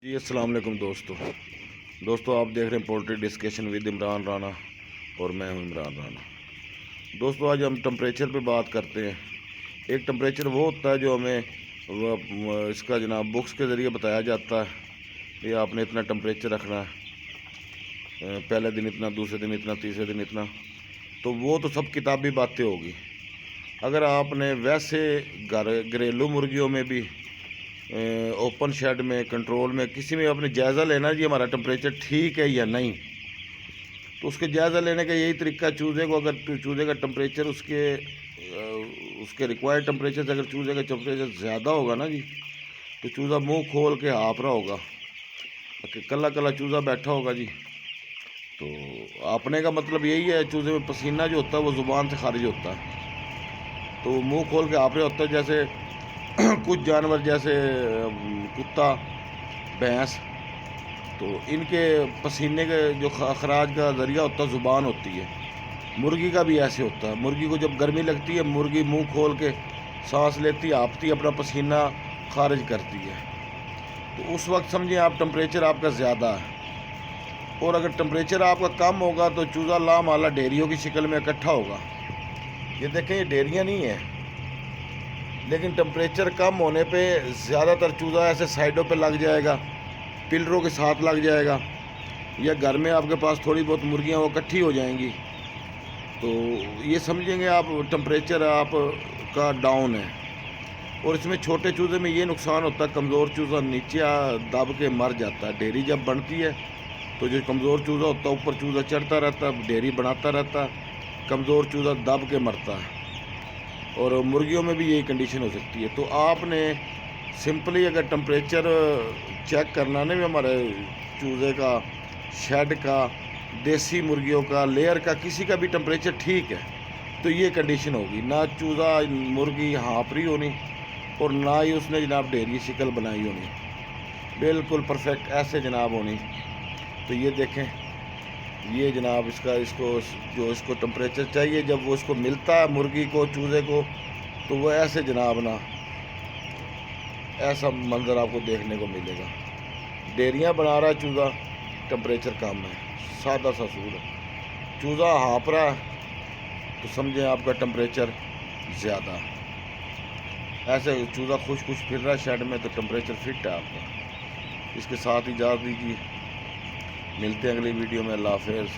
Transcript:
جی السلام علیکم دوستو آپ دیکھ رہے ہیں poultry discussion with Imran Rana اور میں ہوں عمران رانا۔ دوستو آج ہم ٹمپریچر پہ بات کرتے ہیں۔ ایک ٹمپریچر وہ ہوتا ہے جو ہمیں اس کا جناب بکس کے ذریعے بتایا جاتا ہے کہ آپ نے اتنا ٹمپریچر رکھنا ہے، پہلے دن اتنا، دوسرے دن اتنا، تیسرے دن اتنا، تو وہ تو سب کتابی باتیں ہوگی۔ اگر آپ نے ویسے گھریلو مرغیوں میں بھی اوپن شیڈ میں، کنٹرول میں، کسی میں اپنے جائزہ لینا جی ہمارا ٹمپریچر ٹھیک ہے یا نہیں، تو اس کے جائزہ لینے کا یہی طریقہ، چوزے کو اگر چوزے کا ٹمپریچر اس کے ریکوائرڈ ٹمپریچر سے اگر چوزے کا ٹمپریچر زیادہ ہوگا نا جی، تو چوزا منہ کھول کے ہانپ رہا ہوگا، کلا کلا چوزا بیٹھا ہوگا جی۔ تو ہانپنے کا مطلب یہی ہے، چوزے میں پسینہ جو ہوتا ہے وہ زبان سے خارج ہوتا ہے، تو منہ کھول کے ہانپ رہا ہوتا ہے۔ جیسے کچھ جانور جیسے کتا، بھینس، تو ان کے پسینے کے جو اخراج کا ذریعہ ہوتا ہے زبان ہوتی ہے۔ مرغی کا بھی ایسے ہوتا ہے، مرغی کو جب گرمی لگتی ہے، مرغی منہ کھول کے سانس لیتی، ہانپتی، اپنا پسینہ خارج کرتی ہے، تو اس وقت سمجھیں آپ ٹمپریچر آپ کا زیادہ ہے۔ اور اگر ٹمپریچر آپ کا کم ہوگا تو چوزا لامحالہ ڈھیریوں کی شکل میں اکٹھا ہوگا۔ یہ دیکھیں، یہ ڈھیریاں نہیں ہیں، لیکن ٹمپریچر کم ہونے پہ زیادہ تر چوزا ایسے سائڈوں پہ لگ جائے گا، پلروں کے ساتھ لگ جائے گا، یا گھر میں آپ کے پاس تھوڑی بہت مرغیاں وہ اکٹھی ہو جائیں گی، تو یہ سمجھیں گے آپ ٹمپریچر آپ کا ڈاؤن ہے۔ اور اس میں چھوٹے چوزے میں یہ نقصان ہوتا ہے، کمزور چوزا نیچے دب کے مر جاتا ہے۔ ڈھیری جب بنتی ہے تو جو کمزور چوزا ہوتا ہے اوپر چوزا چڑھتا رہتا ہے، ڈھیری بناتا رہتا ہے، کمزور چوزا دب کے مرتا ہے۔ اور مرغیوں میں بھی یہی کنڈیشن ہو سکتی ہے۔ تو آپ نے سمپلی اگر ٹمپریچر چیک کرنا نہیں، ہمارے چوزے کا، شیڈ کا، دیسی مرغیوں کا، لیئر کا، کسی کا بھی ٹمپریچر ٹھیک ہے، تو یہ کنڈیشن ہوگی، نہ چوزا مرغی ہانپ رہی ہونی اور نہ ہی اس نے جناب ڈھیری شکل بنائی ہونی، بالکل پرفیکٹ ایسے جناب ہونی۔ تو یہ دیکھیں، یہ جناب اس کو ٹمپریچر چاہیے، جب وہ اس کو ملتا ہے مرغی کو، چوزے کو، تو وہ ایسے جناب نا، ایسا منظر آپ کو دیکھنے کو ملے گا۔ ڈیریاں بنا رہا ہے چوزا، ٹمپریچر کم ہے، سادہ سا اصول ہے۔ چوزا ہانپ رہا ہے تو سمجھیں آپ کا ٹمپریچر زیادہ ہے۔ ایسے چوزا خوش پھر رہا ہے شیڈ میں تو ٹمپریچر فٹ ہے آپ کا۔ اس کے ساتھ اجازت دیجیے، ملتے ہیں اگلی ویڈیو میں۔ اللہ حافظ۔